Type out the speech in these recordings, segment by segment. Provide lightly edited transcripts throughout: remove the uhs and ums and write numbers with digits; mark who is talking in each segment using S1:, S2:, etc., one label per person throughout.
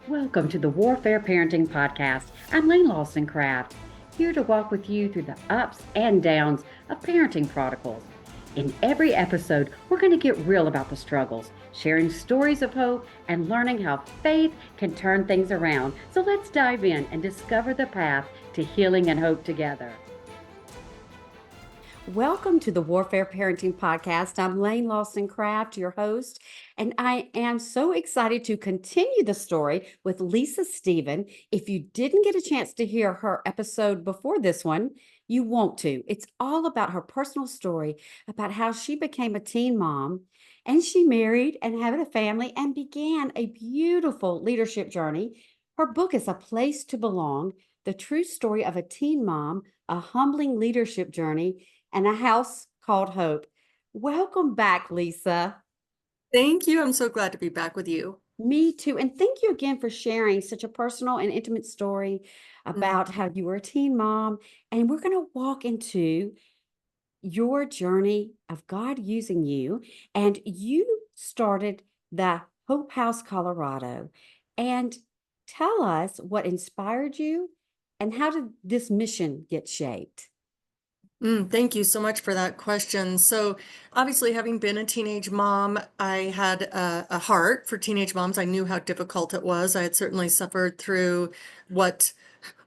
S1: Welcome to the Warfare Parenting Podcast. I'm Lawson, here to walk with you through the ups and downs of parenting prodigals. In every episode, we're going to get real about the struggles, sharing stories of hope, and learning how faith can turn things around. So let's dive in and discover the path to healing and hope together. Welcome to the Warfare Parenting Podcast. I'm Lawson, your host, and I am so excited to continue the story with Lisa Stephen. If you didn't get a chance to hear her episode before this one, you want to. It's all about her personal story, about how she became a teen mom, and she married and had a family and began a beautiful leadership journey. Her book is A Place to Belong, the true story of a teen mom, a humbling leadership journey, and a house called Hope. Welcome back, Lisa.
S2: Thank you. I'm so glad to be back with you.
S1: Me too. And thank you again for sharing such a personal and intimate story about how you were a teen mom. And we're going to walk into your journey of God using you. And you started the Hope House, Colorado. And tell us what inspired you and how did this mission get shaped?
S2: Thank you so much for that question. So obviously, having been a teenage mom, I had a heart for teenage moms. I knew how difficult it was. I had certainly suffered through what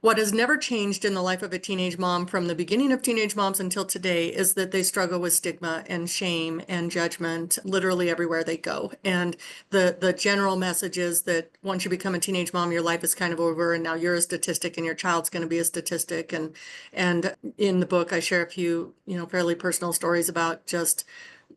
S2: has never changed in the life of a teenage mom from the beginning of teenage moms until today is that they struggle with stigma and shame and judgment literally everywhere they go. And the general message is that once you become a teenage mom, your life is kind of over and now you're a statistic and your child's going to be a statistic. And in the book, I share a few, fairly personal stories about just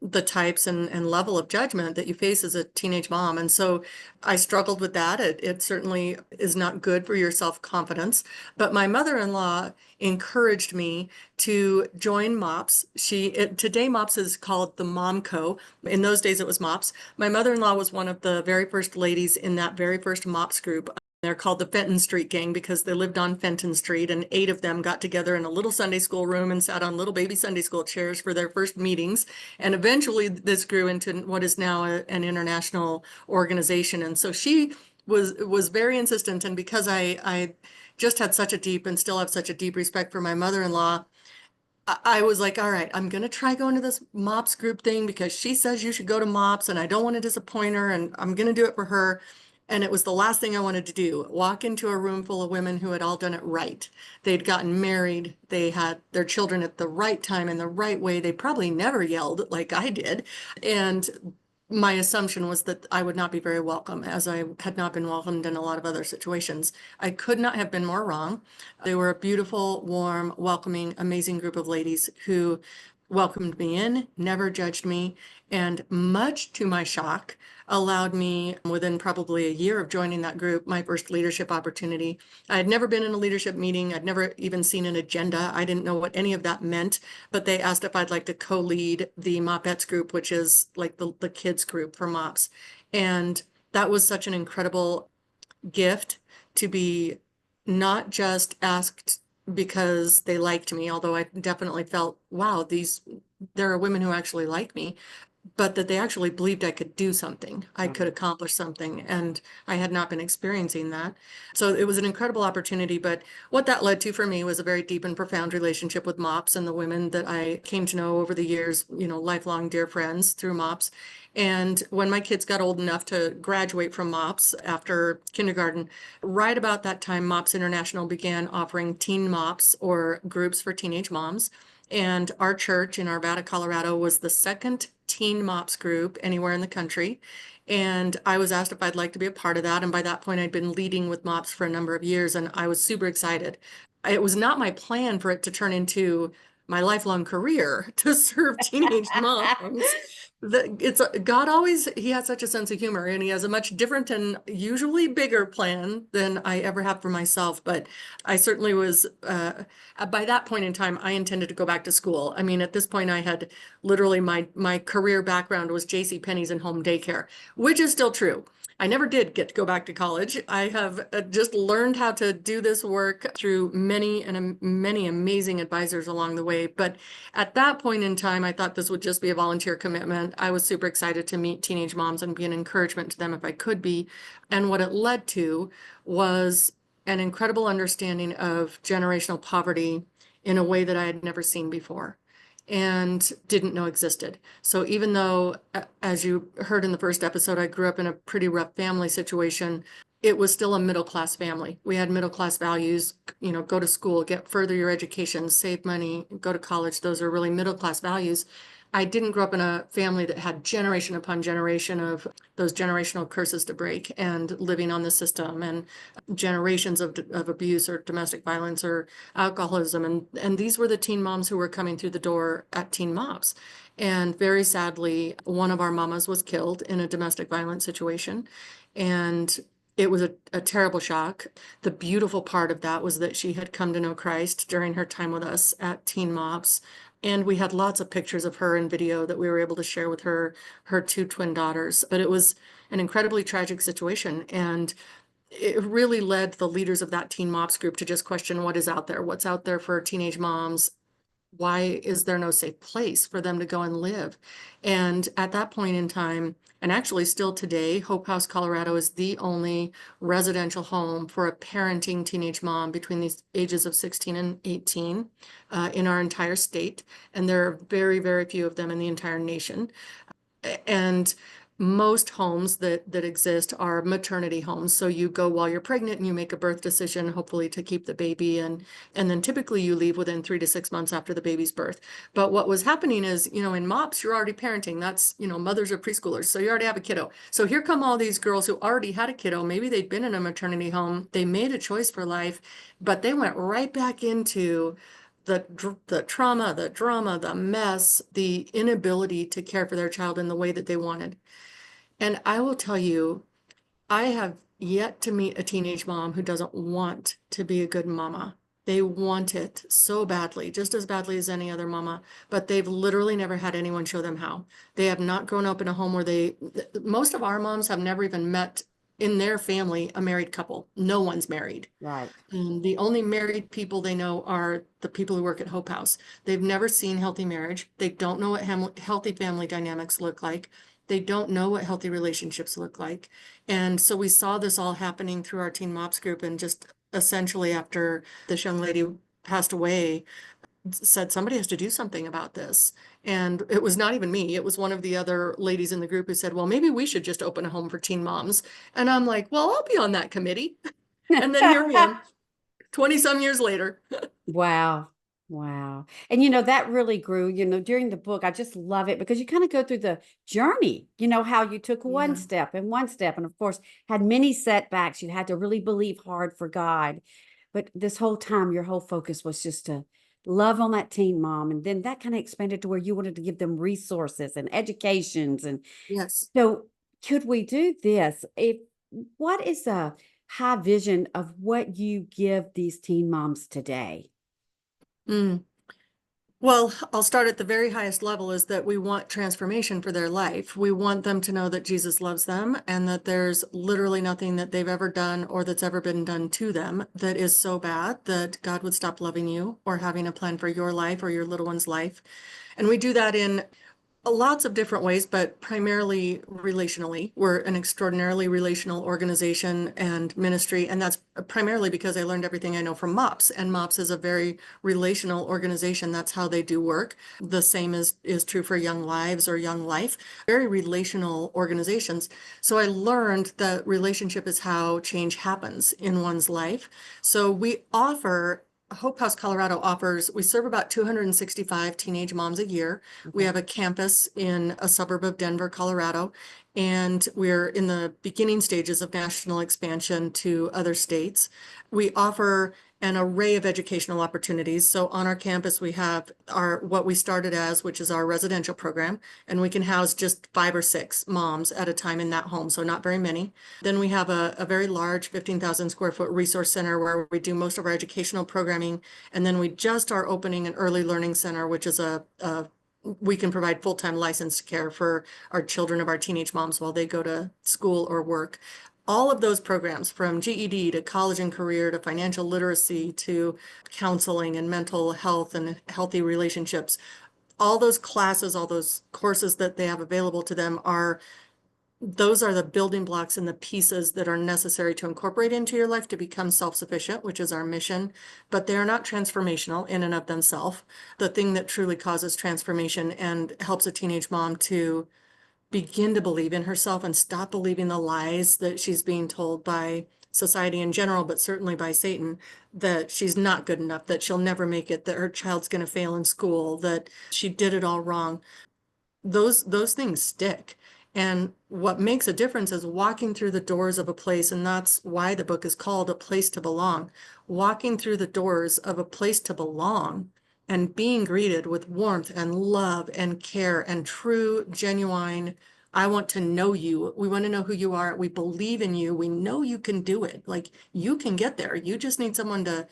S2: the types and level of judgment that you face as a teenage mom. And so I struggled with that. It certainly is not good for your self-confidence. But my mother-in-law encouraged me to join MOPS. Today MOPS is called the Mom Co. In those days it was MOPS. My mother-in-law was one of the very first ladies in that very first MOPS group. They're called the Fenton Street Gang because they lived on Fenton Street, and 8 of them got together in a little Sunday school room and sat on little baby Sunday school chairs for their first meetings. And eventually this grew into what is now an international organization. And so she was very insistent. And because I just had such a deep and still have such a deep respect for my mother-in-law, I was like, all right, I'm going to try going to this MOPS group thing because she says you should go to MOPS and I don't want to disappoint her and I'm going to do it for her. And it was the last thing I wanted to do, walk into a room full of women who had all done it right. They'd gotten married. They had their children at the right time in the right way. They probably never yelled like I did. And my assumption was that I would not be very welcome, as I had not been welcomed in a lot of other situations. I could not have been more wrong. They were a beautiful, warm, welcoming, amazing group of ladies who welcomed me in, never judged me, and much to my shock, allowed me, within probably a year of joining that group, my first leadership opportunity. I had never been in a leadership meeting. I'd never even seen an agenda. I didn't know what any of that meant, but they asked if I'd like to co-lead the Mopettes group, which is like the kids group for MOPS. And that was such an incredible gift to be not just asked because they liked me, although I definitely felt, wow, there are women who actually like me, but that they actually believed I could do something, I could accomplish something, and I had not been experiencing that. So it was an incredible opportunity, but what that led to for me was a very deep and profound relationship with MOPS and the women that I came to know over the years, lifelong dear friends through MOPS. And when my kids got old enough to graduate from MOPS after kindergarten, right about that time, MOPS International began offering teen MOPS, or groups for teenage moms. And our church in Arvada, Colorado was the second teen MOPS group anywhere in the country. And I was asked if I'd like to be a part of that. And by that point, I'd been leading with MOPS for a number of years, and I was super excited. It was not my plan for it to turn into my lifelong career to serve teenage moms. God always, he has such a sense of humor, and he has a much different and usually bigger plan than I ever have for myself. But I certainly was, by that point in time, I intended to go back to school. I mean, at this point, I had literally my career background was J.C. Penney's and home daycare, which is still true. I never did get to go back to college. I have just learned how to do this work through many and many amazing advisors along the way. But at that point in time, I thought this would just be a volunteer commitment. I was super excited to meet teenage moms and be an encouragement to them if I could be. And what it led to was an incredible understanding of generational poverty in a way that I had never seen before and didn't know existed. So even though, as you heard in the first episode, I grew up in a pretty rough family situation, it was still a middle class family. We had middle class values, go to school, get further your education, save money, go to college. Those are really middle class values. I didn't grow up in a family that had generation upon generation of those generational curses to break and living on the system and generations of abuse or domestic violence or alcoholism. And these were the teen moms who were coming through the door at Teen Moms. And very sadly, one of our mamas was killed in a domestic violence situation. And it was a terrible shock. The beautiful part of that was that she had come to know Christ during her time with us at Teen Moms. And we had lots of pictures of her and video that we were able to share with her two twin daughters. But it was an incredibly tragic situation. And it really led the leaders of that Teen Moms group to just question what is out there, what's out there for teenage moms. Why is there no safe place for them to go and live? And at that point in time, and actually still today, Hope House, Colorado is the only residential home for a parenting teenage mom between these ages of 16 and 18 in our entire state. And there are very, very few of them in the entire nation. And most homes that exist are maternity homes. So you go while you're pregnant and you make a birth decision, hopefully to keep the baby. And then typically you leave within 3 to 6 months after the baby's birth. But what was happening is, in MOPS, you're already parenting. That's, mothers are preschoolers. So you already have a kiddo. So here come all these girls who already had a kiddo. Maybe they'd been in a maternity home. They made a choice for life, but they went right back into the trauma, the drama, the mess, the inability to care for their child in the way that they wanted. And I will tell you, I have yet to meet a teenage mom who doesn't want to be a good mama. They want it so badly, just as badly as any other mama, but they've literally never had anyone show them how. They have not grown up in a home where most of our moms have never even met in their family a married couple. No one's married.
S1: Right.
S2: And the only married people they know are the people who work at Hope House. They've never seen healthy marriage. They don't know what healthy family dynamics look like. They don't know what healthy relationships look like. And so we saw this all happening through our Teen Mops group, and just essentially after this young lady passed away, said somebody has to do something about this. And it was not even me. It was one of the other ladies in the group who said, well, maybe we should just open a home for teen moms. And I'm like, well, I'll be on that committee. And then here I am, 20 some years later.
S1: Wow. Wow. And that really grew, during the book. I just love it because you kind of go through the journey, how you took one
S2: Yeah.
S1: step and one step, and of course had many setbacks. You had to really believe hard for God. But this whole time, your whole focus was just to love on that teen mom. And then that kind of expanded to where you wanted to give them resources and educations. And
S2: Yes.
S1: so could we do this? What is a high vision of what you give these teen moms today?
S2: Mm. Well, I'll start at the very highest level, is that we want transformation for their life. We want them to know that Jesus loves them and that there's literally nothing that they've ever done or that's ever been done to them that is so bad that God would stop loving you or having a plan for your life or your little one's life. And we do that in lots of different ways, but primarily relationally. We're an extraordinarily relational organization and ministry, and that's primarily because I learned everything I know from MOPS, and MOPS is a very relational organization. That's how they do work. The same is true for Young Lives or Young Life, very relational organizations. So I learned that relationship is how change happens in one's life. So we offer Hope House, Colorado we serve about 265 teenage moms a year. We have a campus in a suburb of Denver, Colorado, and we're in the beginning stages of national expansion to other states. We offer an array of educational opportunities. So on our campus, we have what we started as, which is our residential program, and we can house just 5 or 6 moms at a time in that home, so not very many. Then we have a very large 15,000 square foot resource center where we do most of our educational programming. And then we just are opening an early learning center, which is a we can provide full-time licensed care for our children of our teenage moms while they go to school or work. All of those programs, from GED to college and career to financial literacy to counseling and mental health and healthy relationships, all those classes, all those courses that they have available to them those are the building blocks and the pieces that are necessary to incorporate into your life to become self-sufficient, which is our mission, but they are not transformational in and of themselves. The thing that truly causes transformation and helps a teenage mom to begin to believe in herself and stop believing the lies that she's being told by society in general, but certainly by Satan, that she's not good enough, that she'll never make it, that her child's going to fail in school, that she did it all wrong. Those things stick. And what makes a difference is walking through the doors of a place, and that's why the book is called A Place to Belong. Walking through the doors of a place to belong and being greeted with warmth and love and care and true, genuine, I want to know you. We want to know who you are. We believe in you. We know you can do it. Like, you can get there. You just need someone to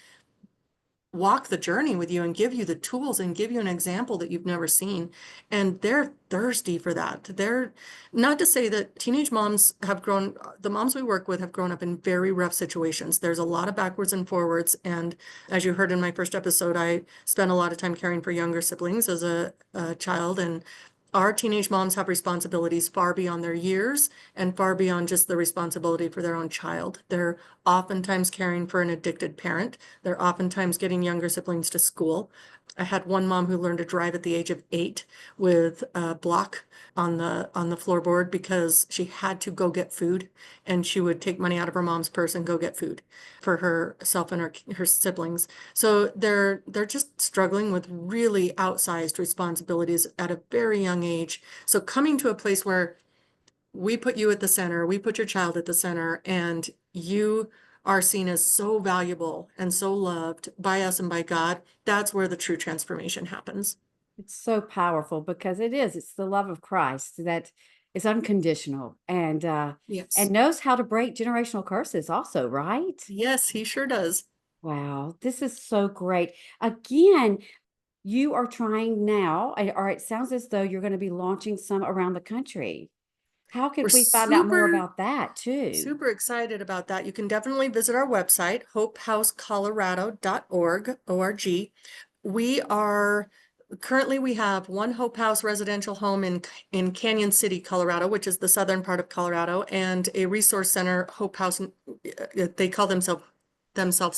S2: walk the journey with you and give you the tools and give you an example that you've never seen. And they're thirsty for that. They're not to say that teenage moms have grown, the moms we work with have grown up in very rough situations. There's a lot of backwards and forwards. And as you heard in my first episode, I spent a lot of time caring for younger siblings as a child. And our teenage moms have responsibilities far beyond their years and far beyond just the responsibility for their own child. They're oftentimes caring for an addicted parent. They're oftentimes getting younger siblings to school. I had one mom who learned to drive at the age of 8 with a block on the floorboard because she had to go get food, and she would take money out of her mom's purse and go get food for herself and her siblings. So they're just struggling with really outsized responsibilities at a very young age. So coming to a place where we put you at the center, we put your child at the center, and you are seen as so valuable and so loved by us and by God, that's where the true transformation happens.
S1: It's so powerful because it's the love of Christ that is unconditional
S2: Yes.
S1: and knows how to break generational curses also, right?
S2: Yes, he sure does.
S1: Wow, this is so great. Again, you are trying now, or it sounds as though you're going to be launching some around the country. How
S2: We're
S1: could we find out more
S2: super
S1: about that too?
S2: Super excited about that. You can definitely visit our website, hopehousecolorado.org, O-R-G. We are currently we have one Hope House residential home in Canyon City, Colorado, which is the southern part of Colorado, and a resource center, Hope House. They call themselves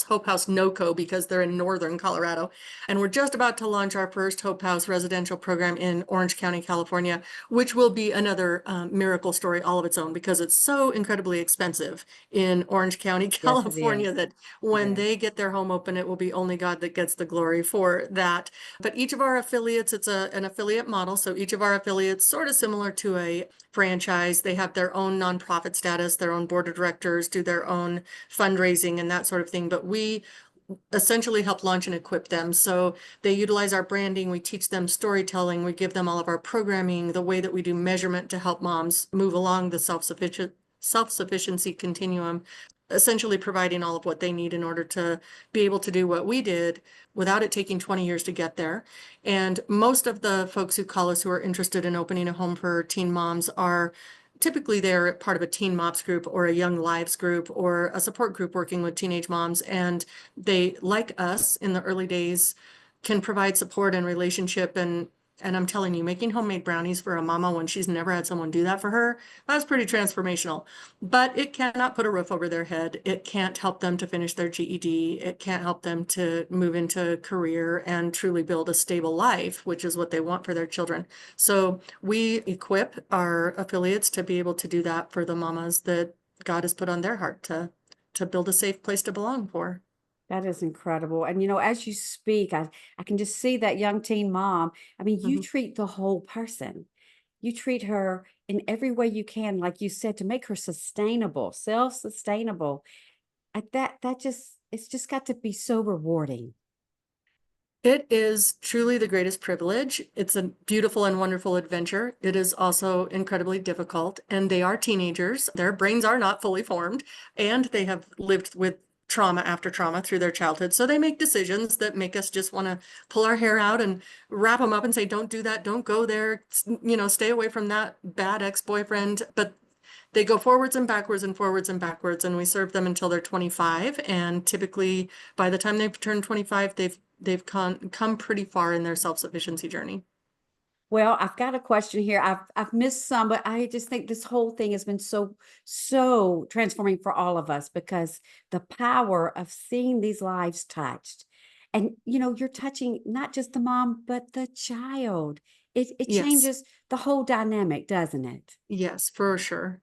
S2: Hope House NoCo because they're in northern Colorado. And we're just about to launch our first Hope House residential program in Orange County, California, which will be another miracle story all of its own because it's so incredibly expensive in Orange County,
S1: Yes, it
S2: California,
S1: is.
S2: that when
S1: Yes.
S2: they get their home open, it will be only God that gets the glory for that. But each of our affiliates, it's an affiliate model. So each of our affiliates, sort of similar to a franchise, they have their own nonprofit status, their own board of directors, do their own fundraising and that sort of thing. But we essentially help launch and equip them. So they utilize our branding, we teach them storytelling, we give them all of our programming, the way that we do measurement to help moms move along the self-sufficiency continuum, essentially providing all of what they need in order to be able to do what we did without it taking 20 years to get there. And most of the folks who call us who are interested in opening a home for teen moms are typically they're part of a teen moms group or a young lives group or a support group working with teenage moms. And they, like us in the early days, can provide support and relationship. And I'm telling you, making homemade brownies for a mama when she's never had someone do that for her, that's pretty transformational. But it cannot put a roof over their head. It can't help them to finish their GED. It can't help them to move into a career and truly build a stable life, which is what they want for their children. So we equip our affiliates to be able to do that for the mamas that God has put on their heart to build a safe place to belong for.
S1: That is incredible. And as you speak, I can just see that young teen mom. I mean, you
S2: Mhm.
S1: treat the whole person. You treat her in every way you can, like you said, to make her sustainable, self-sustainable. It's just got to be so rewarding.
S2: It is truly the greatest privilege. It's a beautiful and wonderful adventure. It is also incredibly difficult, and they are teenagers. Their brains are not fully formed, and they have lived with trauma after trauma through their childhood. So they make decisions that make us just want to pull our hair out and wrap them up and say, don't do that, don't go there, stay away from that bad ex-boyfriend. But they go forwards and backwards and forwards and backwards, and we serve them until they're 25. And typically by the time they've turned 25, they've come pretty far in their self-sufficiency journey.
S1: Well, I've got a question here. I've missed some, but I just think this whole thing has been so transforming for all of us, because the power of seeing these lives touched. And you're touching not just the mom, but the child. It
S2: Yes,
S1: changes the whole dynamic, doesn't it?
S2: yes, for sure.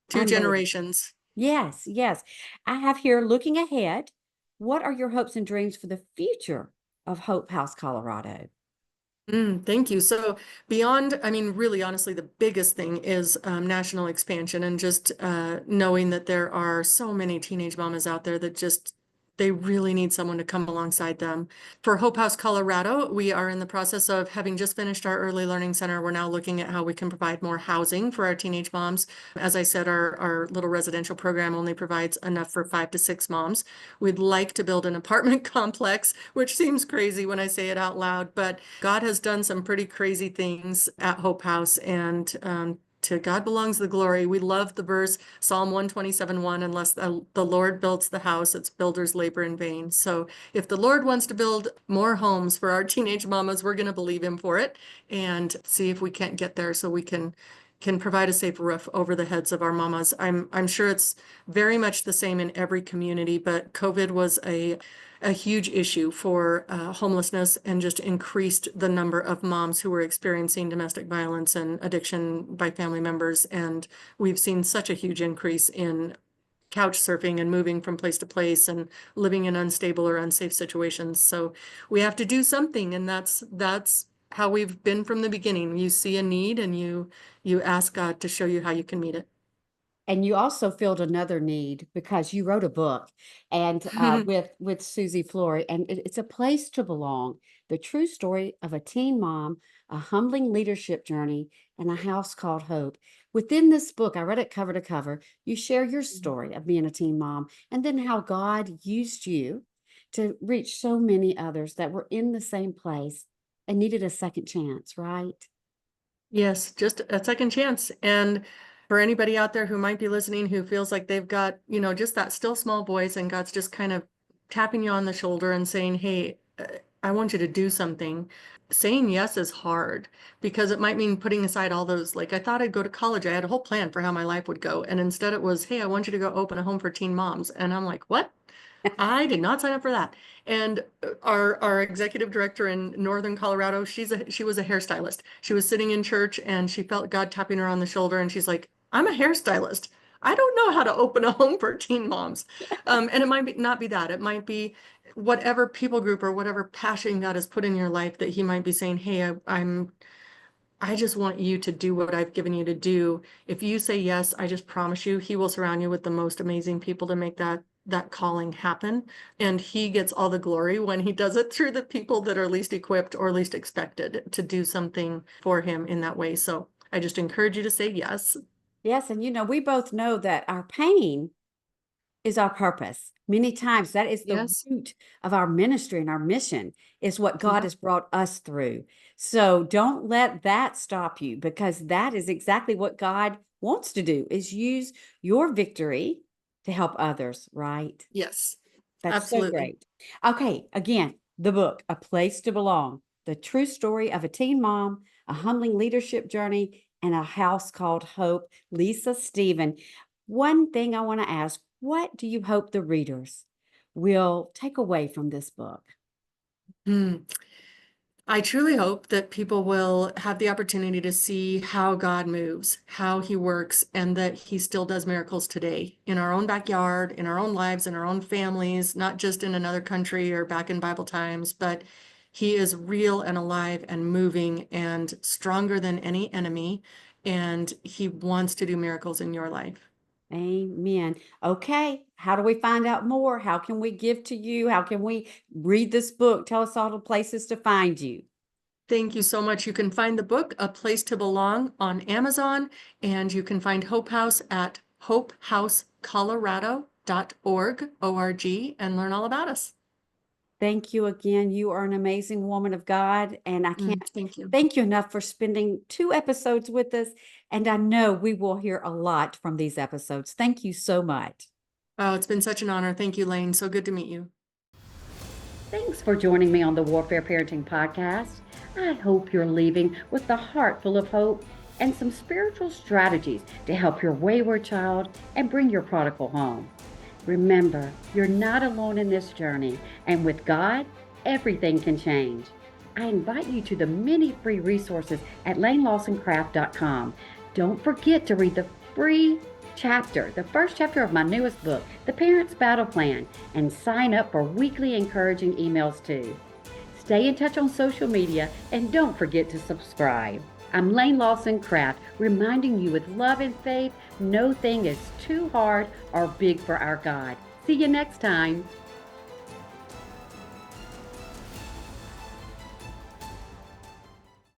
S2: Two
S1: Unbelievable.
S2: generations.
S1: Yes, yes. I have here, looking ahead, what are your hopes and dreams for the future of Hope House, Colorado?
S2: Thank you. So beyond, I mean, really, honestly, the biggest thing is national expansion, and just knowing that there are so many teenage mamas out there that just, they really need someone to come alongside them. For Hope House, Colorado, we are in the process of having just finished our early learning center. We're now looking at how we can provide more housing for our teenage moms. As I said, our little residential program only provides enough for 5 to 6 moms. We'd like to build an apartment complex, which seems crazy when I say it out loud, but God has done some pretty crazy things at Hope House, and to God belongs the glory. We love the verse Psalm 127:1, unless the Lord builds the house, its builders labor in vain. So if the Lord wants to build more homes for our teenage mamas, we're going to believe him for it and see if we can't get there so we can provide a safe roof over the heads of our mamas. I'm sure it's very much the same in every community, but COVID was a huge issue for homelessness, and just increased the number of moms who were experiencing domestic violence and addiction by family members. And we've seen such a huge increase in couch surfing and moving from place to place and living in unstable or unsafe situations. So we have to do something, and that's how we've been from the beginning. You see a need and you ask God to show you how you can meet it.
S1: And you also filled another need because you wrote a book, and with Susie Flory, and it's a place to belong. The true story of a teen mom, a humbling leadership journey, and a house called Hope. Within this book, I read it cover to cover. You share your story of being a teen mom, and then how God used you to reach so many others that were in the same place and needed a second chance, right?
S2: Yes, just a second chance. And for anybody out there who might be listening who feels like they've got, just that still small voice, and God's just kind of tapping you on the shoulder and saying, hey, I want you to do something. Saying yes is hard, because it might mean putting aside all those, like, I thought I'd go to college. I had a whole plan for how my life would go. And instead it was, hey, I want you to go open a home for teen moms. And I'm like, what? I did not sign up for that. And our executive director in Northern Colorado, she was a hairstylist. She was sitting in church and she felt God tapping her on the shoulder, and she's like, I'm a hairstylist. I don't know how to open a home for teen moms. And it might not be that. It might be whatever people group or whatever passion God has put in your life, that he might be saying, hey, I just want you to do what I've given you to do. If you say yes, I just promise you, he will surround you with the most amazing people to make that calling happen. And he gets all the glory when he does it through the people that are least equipped or least expected to do something for him in that way. So I just encourage you to say yes.
S1: Yes, and we both know that our pain is our purpose. Many times that is the
S2: Yes.
S1: root of our ministry and our mission, is what God
S2: Yeah.
S1: has brought us through. So don't let that stop you, because that is exactly what God wants to do, is use your victory to help others, right?
S2: Yes.
S1: That's so
S2: Absolutely.
S1: great. Okay, again, the book, A Place to Belong, the true story of a teen mom, a humbling leadership journey, and a house called Hope. Lisa Stephen. One thing I want to ask, what do you hope the readers will take away from this book?
S2: Hmm. I truly hope that people will have the opportunity to see how God moves, how he works, and that he still does miracles today in our own backyard, in our own lives, in our own families, not just in another country or back in Bible times, but he is real and alive and moving and stronger than any enemy. And he wants to do miracles in your life.
S1: Amen. Okay, how do we find out more? How can we give to you? How can we read this book? Tell us all the places to find you.
S2: Thank you so much. You can find the book, A Place to Belong, on Amazon, and you can find Hope House at hopehousecolorado.com. transformative.org, and learn all about us.
S1: Thank you again. You are an amazing woman of God, and I can't
S2: Thank you.
S1: thank you enough for spending 2 episodes with us, and I know we will hear a lot from these episodes. Thank you so much.
S2: Oh, it's been such an honor. Thank you, Lane. So good to meet you.
S1: Thanks for joining me on the Warfare Parenting Podcast. I hope you're leaving with a heart full of hope and some spiritual strategies to help your wayward child and bring your prodigal home. Remember, you're not alone in this journey, and with God, everything can change. I invite you to the many free resources at lanelawsoncraft.com. Don't forget to read the free chapter, the first chapter of my newest book, The Parent's Battle Plan, and sign up for weekly encouraging emails too. Stay in touch on social media and don't forget to subscribe. I'm Lane Lawson Craft, reminding you with love and faith, no thing is too hard or big for our God. See you next time.